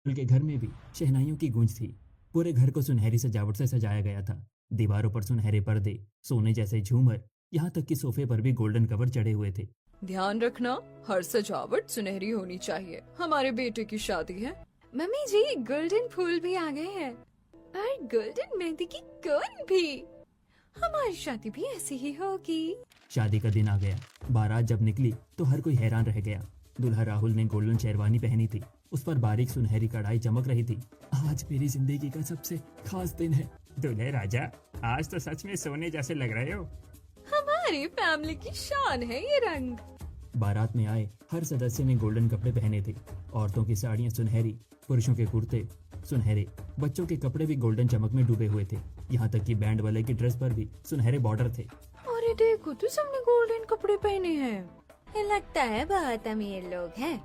उनके घर में भी शहनाइयों की गूंज थी। पूरे घर को सुनहरी सजावट से सजाया गया था। दीवारों पर सुनहरे पर्दे, सोने जैसे झूमर, यहाँ तक कि सोफे पर भी गोल्डन कवर चढ़े हुए थे। ध्यान रखना, हर सजावट सुनहरी होनी चाहिए। हमारे बेटे की शादी है। मम्मी जी, गोल्डन फूल भी आ गए हैं और गोल्डन मेहंदी की कोन भी। हमारी शादी भी ऐसी ही होगी। शादी का दिन आ गया। बारात जब निकली तो हर कोई हैरान रह गया। दूल्हा राहुल ने गोल्डन शेरवानी पहनी थी, उस पर बारीक सुनहरी कढ़ाई चमक रही थी। आज मेरी जिंदगी का सबसे खास दिन है। दूल्हे राजा, आज तो सच में सोने जैसे लग रहे हो। हमारी फैमिली की शान है ये रंग। बारात में आए हर सदस्य ने गोल्डन कपड़े पहने थे। औरतों की साड़ियाँ सुनहरी, पुरुषों के कुर्ते सुनहरे, बच्चों के कपड़े भी गोल्डन चमक में डूबे हुए थे। यहाँ तक कि बैंड वाले की ड्रेस पर भी सुनहरे बॉर्डर थे। अरे देखो तो सबने गोल्डन कपड़े पहने हैं। लगता है बहुत अमीर लोग हैं।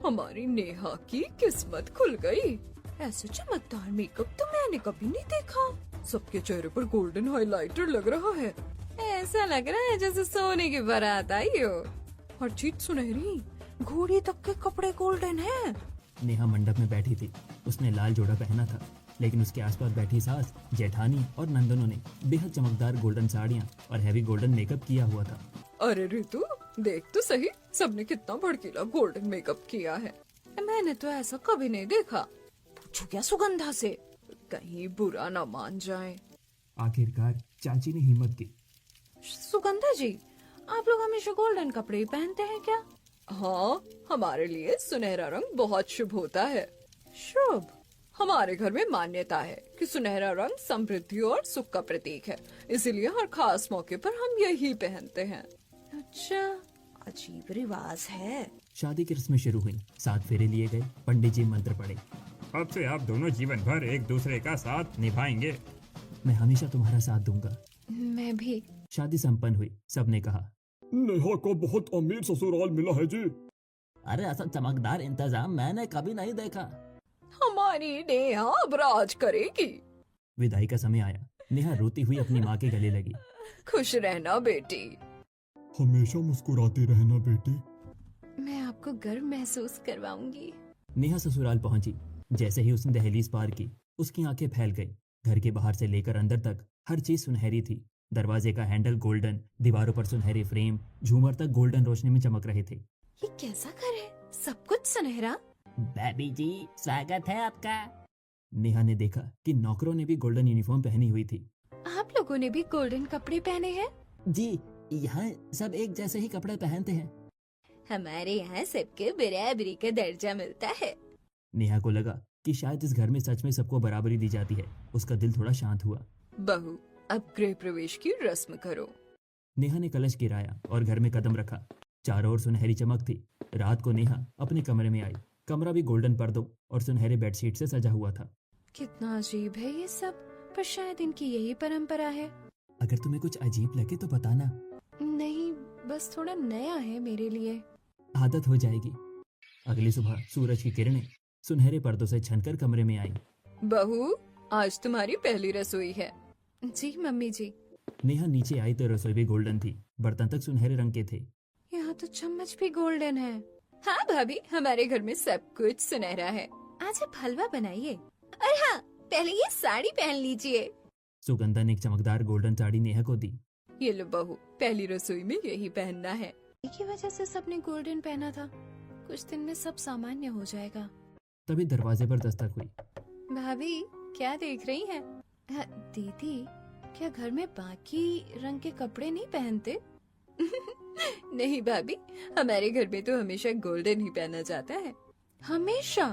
हमारी नेहा की किस्मत खुल गई। ऐसे चमकदार मेकअप तो मैंने कभी नहीं देखा। सबके चेहरे पर गोल्डन हाइलाइटर लग रहा है। ऐसा लग रहा है जैसे सोने की बारात आई हो। हर चीज सुनहरी, घोड़ी तक के कपड़े गोल्डन हैं। नेहा मंडप में बैठी थी। उसने लाल जोड़ा पहना था, लेकिन उसके आसपास बैठी सास, जेठानी और नंदनों ने बेहद चमकदार गोल्डन साड़ियाँ और हैवी गोल्डन मेकअप किया हुआ था। अरे रितु, देख तो सही, सबने कितना भड़कीला गोल्डन मेकअप किया है। मैंने तो ऐसा कभी नहीं देखा। पूछो क्या सुगंधा से, कहीं बुरा ना मान जाए। आखिरकार चाची ने हिम्मत की। सुगंधा जी, आप लोग हमेशा गोल्डन कपड़े ही पहनते हैं क्या? हाँ, हमारे लिए सुनहरा रंग बहुत शुभ होता है। शुभ? हमारे घर में मान्यता है कि सुनहरा रंग समृद्धि और सुख का प्रतीक है, इसीलिए हर खास मौके पर हम यही पहनते हैं। अच्छा, अजीब रिवाज है। शादी की रस्में शुरू हुई। 7 फेरे लिए गए। पंडित जी मंत्र पढ़े। अब से आप दोनों जीवन भर एक दूसरे का साथ निभाएंगे। मैं हमेशा तुम्हारा साथ दूंगा। मैं भी। शादी संपन्न हुई। सबने कहा, नेहा को बहुत अमीर ससुराल मिला है जी। अरे ऐसा चमकदार इंतजाम मैंने कभी नहीं देखा। हमारी नेहा अब राज करेगी। विदाई का समय आया। नेहा रोती हुई अपनी माँ के गले लगी। खुश रहना बेटी। हमेशा मुस्कुराती रहना बेटी। मैं आपको गर्व महसूस करवाऊंगी। नेहा ससुराल पहुंची। जैसे ही उसने दहलीज पार की, उसकी आंखें फैल गईं। घर के बाहर से लेकर अंदर तक हर चीज सुनहरी थी। दरवाजे का हैंडल गोल्डन, दीवारों पर सुनहरे फ्रेम, झूमर तक गोल्डन रोशनी में चमक रहे थे। ये कैसा घर है, सब कुछ सुनहरा। बेबी जी, स्वागत है आपका। नेहा ने देखा कि नौकरों ने भी गोल्डन यूनिफॉर्म पहनी हुई थी। आप लोगों ने भी गोल्डन कपड़े पहने हैं? जी, यहाँ सब एक जैसे ही कपड़े पहनते हैं। हमारे यहाँ सबके बराबरी का दर्जा मिलता है। नेहा को लगा कि शायद इस घर में सच में सबको बराबरी दी जाती है। उसका दिल थोड़ा शांत हुआ। बहू, अब गृह प्रवेश की रस्म करो। नेहा ने कलश गिराया और घर में कदम रखा। चारों ओर सुनहरी चमक थी। रात को नेहा अपने कमरे में आई। कमरा भी गोल्डन पर्दों और सुनहरे बेडशीट से सजा हुआ था। कितना अजीब है ये सब, पर शायद इनकी यही परंपरा है। अगर तुम्हें कुछ अजीब लगे तो बताना। नहीं, बस थोड़ा नया है मेरे लिए। आदत हो जाएगी। अगली सुबह सूरज की किरणें सुनहरे पर्दों से छनकर कमरे में आई। बहू, आज तुम्हारी पहली रसोई है। जी मम्मी जी। नेहा नीचे आई तो रसोई भी गोल्डन थी। बर्तन तक सुनहरे रंग के थे। यहाँ तो चम्मच भी गोल्डन है। हाँ भाभी, हमारे घर में सब कुछ सुनहरा है। आज आप हलवा बनाइए। और हाँ, पहले ये साड़ी पहन लीजिए। सुगंधा ने एक चमकदार गोल्डन साड़ी नेहा को दी। ये लो बहू, पहली रसोई में यही पहनना है। की वजह से सबने गोल्डन पहना था। कुछ दिन में सब सामान्य हो जाएगा। तभी दरवाजे पर दस्तक हुई। भाभी, क्या देख रही हैं? दीदी, क्या घर में बाकी रंग के कपड़े नहीं पहनते? नहीं भाभी, हमारे घर में तो हमेशा गोल्डन ही पहना जाता है। हमेशा?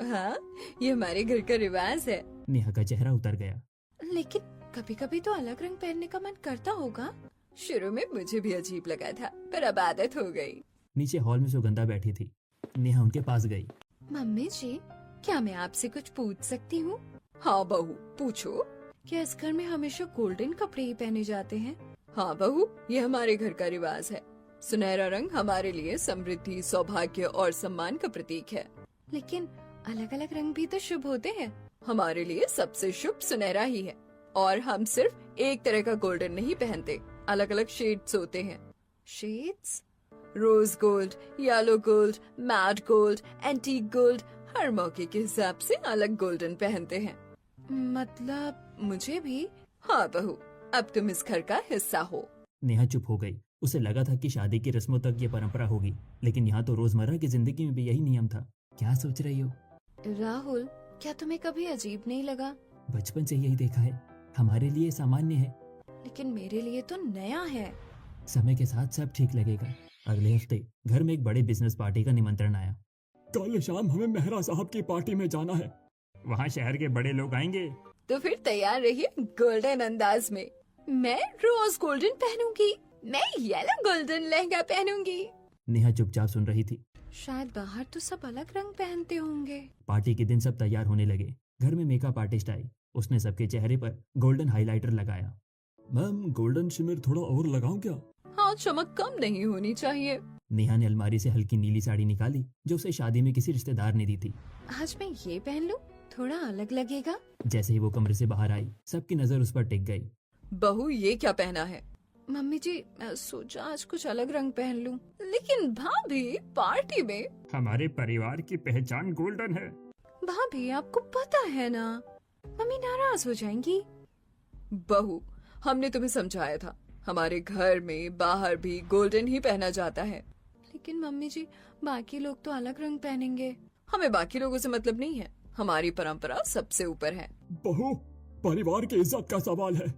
हाँ, ये हमारे घर का रिवाज है। नेहा का चेहरा उतर गया। लेकिन कभी कभी तो अलग रंग पहनने का मन करता होगा। शुरू में मुझे भी अजीब लगा था, पर अब आदत हो गई। नीचे हॉल में सुगंधा बैठी थी। नेहा उनके पास गई। मम्मी जी, क्या मैं आपसे कुछ पूछ सकती हूँ? हाँ बहू, पूछो। क्या इस घर में हमेशा गोल्डन कपड़े ही पहने जाते हैं? हाँ बहू, ये हमारे घर का रिवाज है। सुनहरा रंग हमारे लिए समृद्धि, सौभाग्य और सम्मान का प्रतीक है। लेकिन अलग अलग रंग भी तो शुभ होते हैं। हमारे लिए सबसे शुभ सुनहरा ही है। और हम सिर्फ एक तरह का गोल्डन नहीं पहनते, अलग अलग शेड्स होते हैं। Shades? Rose gold, yellow gold, matte gold, antique gold, हर मौके के हिसाब से अलग गोल्डन पहनते हैं। मतलब मुझे भी? हाँ बहू, अब तुम इस घर का हिस्सा हो। नेहा चुप हो गई। उसे लगा था कि शादी की रस्मों तक ये परंपरा होगी, लेकिन यहाँ तो रोजमर्रा की जिंदगी में भी यही नियम था। क्या सोच रही हो? राहुल, क्या तुम्हें कभी अजीब नहीं लगा? बचपन से यही देखा है, हमारे लिए सामान्य है। लेकिन मेरे लिए तो नया है। समय के साथ सब ठीक लगेगा। अगले हफ्ते घर में एक बड़े बिजनेस पार्टी का निमंत्रण आया। कल शाम हमें मेहरा साहब की पार्टी में जाना है। वहाँ शहर के बड़े लोग आएंगे। तो फिर तैयार रहिए गोल्डन अंदाज में। मैं रोज गोल्डन पहनूंगी, मैं येलो गोल्डन लहंगा पहनूंगी। नेहा चुपचाप सुन रही थी। शायद बाहर तो सब अलग रंग पहनते होंगे। पार्टी के दिन सब तैयार होने लगे। घर में मेकअप आर्टिस्ट आई। उसने सबके चेहरे पर गोल्डन हाइलाइटर लगाया। मैम, गोल्डन शिमर थोड़ा और लगाऊं क्या? हाँ, चमक कम नहीं होनी चाहिए। नेहा ने अलमारी से हल्की नीली साड़ी निकाली जो उसे शादी में किसी रिश्तेदार ने दी थी। आज मैं ये पहन लूं, थोड़ा अलग लगेगा। जैसे ही वो कमरे से बाहर आई, सबकी नजर उस पर टिक गई। बहू, ये क्या पहना है? मम्मी जी, मैं सोचा आज कुछ अलग रंग पहन लूं। लेकिन भाभी, पार्टी में। हमारे परिवार की पहचान गोल्डन है। भाभी, आपको पता है ना, मम्मी नाराज हो जाएंगी। बहू, हमने तुम्हें समझाया था, हमारे घर में बाहर भी गोल्डन ही पहना जाता है। लेकिन मम्मी जी, बाकी लोग तो अलग रंग पहनेंगे। हमें बाकी लोगों से मतलब नहीं है, हमारी परंपरा सबसे ऊपर है। बहू, परिवार की इज्जत का सवाल है।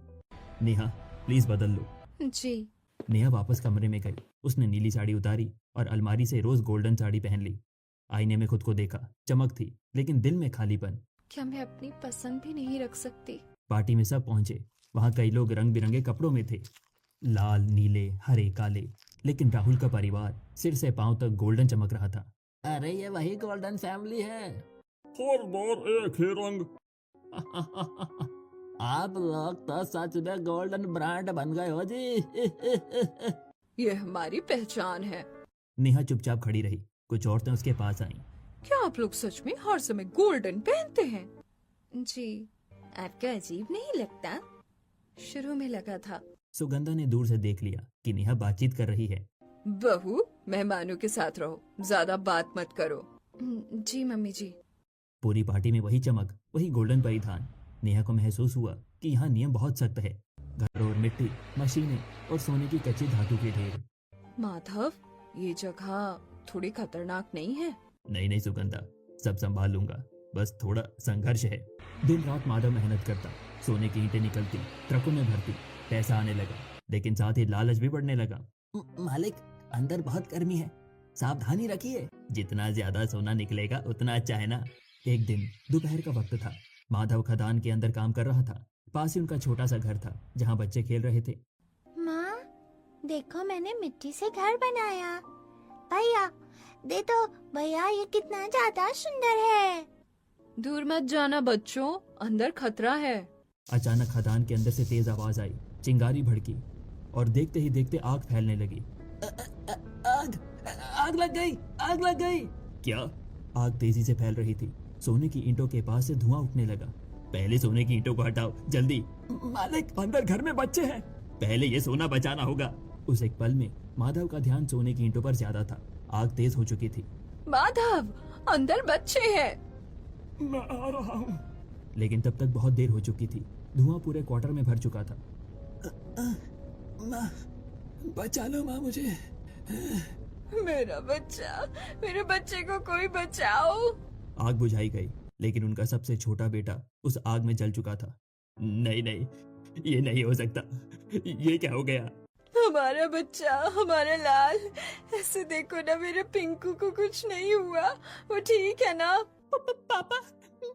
नेहा, प्लीज बदल लो। जी। नेहा वापस कमरे में गई। उसने नीली साड़ी उतारी और अलमारी से रोज गोल्डन साड़ी पहन ली। आईने में खुद को देखा। चमक थी, लेकिन दिल में खालीपन। क्या मैं अपनी पसंद भी नहीं रख सकती? पार्टी में सब पहुंचे। वहां कई लोग रंग बिरंगे कपड़ों में थे, लाल, नीले, हरे, काले। लेकिन राहुल का परिवार सिर से पांव तक गोल्डन चमक रहा था। अरे ये वही गोल्डन फैमिली है। हर बार एक ही रंग। आप लोग तो सच में गोल्डन ब्रांड बन गए हो जी। ये हमारी पहचान है। नेहा चुपचाप खड़ी रही। कुछ औरतें उसके पास आईं। क्या आप लोग सच में हर समय गोल्डन पहनते हैं? जी। आपको अजीब नहीं लगता? शुरू में लगा था। सुगंधा ने दूर से देख लिया कि नेहा बातचीत कर रही है। बहू, मेहमानों के साथ रहो, ज्यादा बात मत करो। जी मम्मी जी। पूरी पार्टी में वही चमक, वही गोल्डन परिधान। नेहा को महसूस हुआ कि यहाँ नियम बहुत सख्त है। घर और मिट्टी, मशीनें और सोने की कच्ची धातु के ढेर। माधव, ये जगह थोड़ी खतरनाक नहीं है? नहीं नहीं सुगंधा, सब संभाल लूंगा, बस थोड़ा संघर्ष है। दिन रात माधव मेहनत करता। सोने की ईंटें निकलती, ट्रकों में भरती, पैसा आने लगा, लेकिन साथ ही लालच भी बढ़ने लगा। मालिक, अंदर बहुत गर्मी है, सावधानी रखिए। जितना ज्यादा सोना निकलेगा उतना अच्छा है ना। एक दिन दोपहर का वक्त था। माधव खदान के अंदर काम कर रहा था। पास ही उनका छोटा सा घर था जहाँ बच्चे खेल रहे थे। माँ, देखो मैंने मिट्टी से घर बनाया। भैया दे दो, भैया ये कितना ज्यादा सुंदर है। दूर मत जाना बच्चों, अंदर खतरा है। अचानक खदान के अंदर से तेज आवाज आई। चिंगारी भड़की और देखते ही देखते आग फैलने लगी। आग आग लग गई, आग लग गई। क्या? आग तेजी से फैल रही थी। सोने की ईंटों के पास से धुआं उठने लगा। पहले सोने की ईंटों को हटाओ, जल्दी। मालिक, अंदर घर में बच्चे हैं। पहले ये सोना बचाना होगा। उस एक पल में माधव का ध्यान सोने की ईंटों पर ज्यादा था। आग तेज हो चुकी थी। माधव, अंदर बच्चे हैं। मैं आ रहा हूँ। लेकिन तब तक बहुत देर हो चुकी थी। धुआं पूरे क्वार्टर में भर चुका था। माँ, बचा लो माँ मुझे। मेरा बच्चा, मेरे बच्चे को कोई बचाओ। आग बुझाई गई, लेकिन उनका सबसे छोटा बेटा उस आग में जल चुका था। नहीं नहीं, ये नहीं हो सकता। ये क्या हो गया? हमारा बच्चा, हमारा लाल। ऐसे देखो ना, मेरे पिंकू को कुछ नहीं हुआ, वो ठीक है ना? पापा,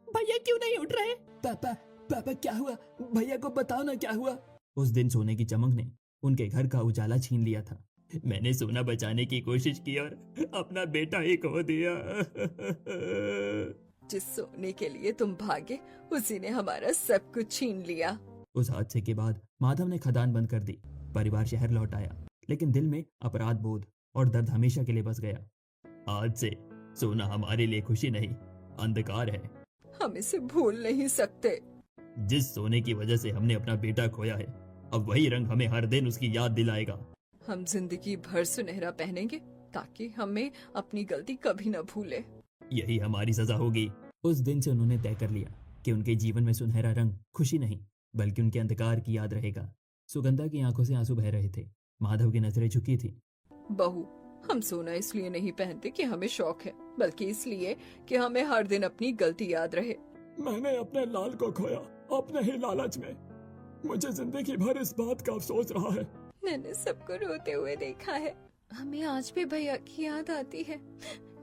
भैया क्यों नहीं उठ रहे? पापा, पापा क्या हुआ? भैया को बताओ ना क्या हुआ। उस दिन सोने की चमक ने उनके घर का उजाला छीन लिया था। मैंने सोना बचाने की कोशिश की और अपना बेटा ही खो दिया। जिस सोने के लिए तुम भागे, उसी ने हमारा सब कुछ छीन लिया। उस हादसे के बाद माधव ने खदान बंद कर दी। परिवार शहर लौट आया, लेकिन दिल में अपराध बोध और दर्द हमेशा के लिए बस गया। आज से सोना हमारे लिए खुशी नहीं, अंधकार है। हम इसे भूल नहीं सकते। जिस सोने की वजह से हमने अपना बेटा खोया है, अब वही रंग हमें हर दिन उसकी याद दिलाएगा। हम जिंदगी भर सुनहरा पहनेंगे ताकि हमें अपनी गलती कभी न भूले। यही हमारी सजा होगी। उस दिन से उन्होंने तय कर लिया कि उनके जीवन में सुनहरा रंग खुशी नहीं बल्कि उनके अंधकार की याद रहेगा। सुगंधा की आंखों से आंसू बह रहे थे। माधव की नजरें झुकी थी। बहू, हम सोना इसलिए नहीं पहनते कि हमें शौक है, बल्कि इसलिए कि हमें हर दिन अपनी गलती याद रहे। मैंने अपने लाल को खोया अपने ही लालच में। मुझे जिंदगी भर इस बात का अफसोस रहा है। मैंने सबको रोते हुए देखा है। हमें आज भी भैया की याद आती है।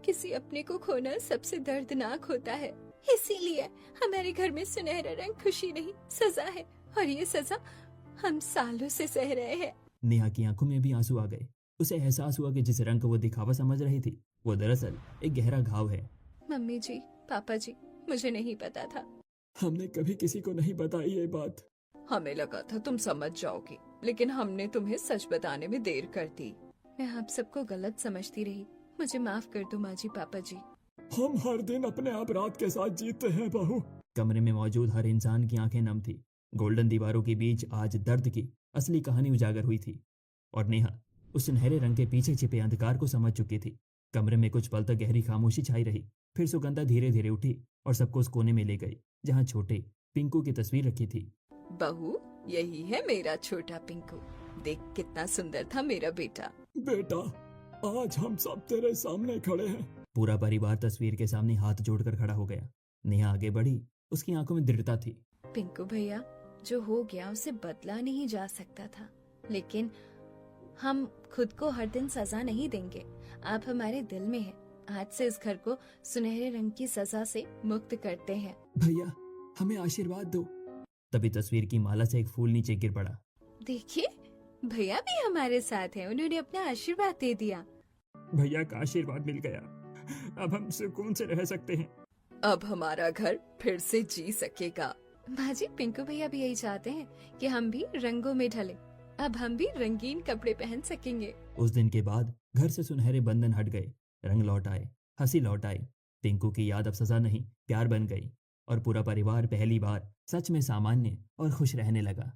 किसी अपने को खोना सबसे दर्दनाक होता है। इसीलिए हमारे घर में सुनहरा रंग खुशी नहीं सजा है, और ये सजा हम सालों से सह रहे हैं। नेहा की आंखों में भी आंसू आ गए। उसे एहसास हुआ कि जिस रंग को वो दिखावा समझ रही थी वो दरअसल एक गहरा घाव है। मम्मी जी, पापा जी, मुझे नहीं पता था। हमने कभी किसी को नहीं बताई ये बात। हमें लगा था तुम समझ जाओगी, लेकिन हमने तुम्हें सच बताने में देर कर दी। मैं आप सबको गलत समझती रही। मुझे माफ कर दो माँ जी, पापा जी। हम हर दिन अपने अपराध के साथ जीते हैं बहू। कमरे में मौजूद हर इंसान की आंखें नम थी। गोल्डन दीवारों के बीच आज दर्द की असली कहानी उजागर हुई थी और नेहा उस सुनहरे रंग के पीछे छिपे अंधकार को समझ चुकी थी। कमरे में कुछ पल तक गहरी खामोशी छाई रही। फिर सुगंधा धीरे धीरे उठी और सबको उस कोने में ले गई जहाँ छोटे पिंकू की तस्वीर रखी थी। बहू, यही है मेरा छोटा पिंकू। देख कितना सुंदर था मेरा बेटा। बेटा, आज हम सब तेरे सामने खड़े हैं। पूरा परिवार तस्वीर के सामने हाथ जोड़कर खड़ा हो गया। नेहा आगे बढ़ी। उसकी आंखों में दृढ़ता थी। पिंकू भैया, जो हो गया उसे बदला नहीं जा सकता था, लेकिन हम खुद को हर दिन सजा नहीं देंगे। आप हमारे दिल में हैं। आज से इस घर को सुनहरे रंग की सजा से मुक्त करते हैं। भैया, हमें आशीर्वाद दो। तभी तस्वीर की माला से एक फूल नीचे गिर पड़ा। देखिए, भैया भी हमारे साथ हैं। उन्होंने अपना आशीर्वाद दे दिया। भैया का आशीर्वाद मिल गया। अब हम सुकून से रह सकते हैं। अब हमारा घर फिर से जी सकेगा। बाजी, पिंकू भैया भी यही चाहते हैं कि हम भी रंगों में ढले। अब हम भी रंगीन कपड़े पहन सकेंगे। उस दिन के बाद घर से सुनहरे बंधन हट गए। रंग लौट आए, हंसी लौट आई। पिंकू की याद अब सजा नहीं प्यार बन गई और पूरा परिवार पहली बार सच में सामान्य और खुश रहने लगा।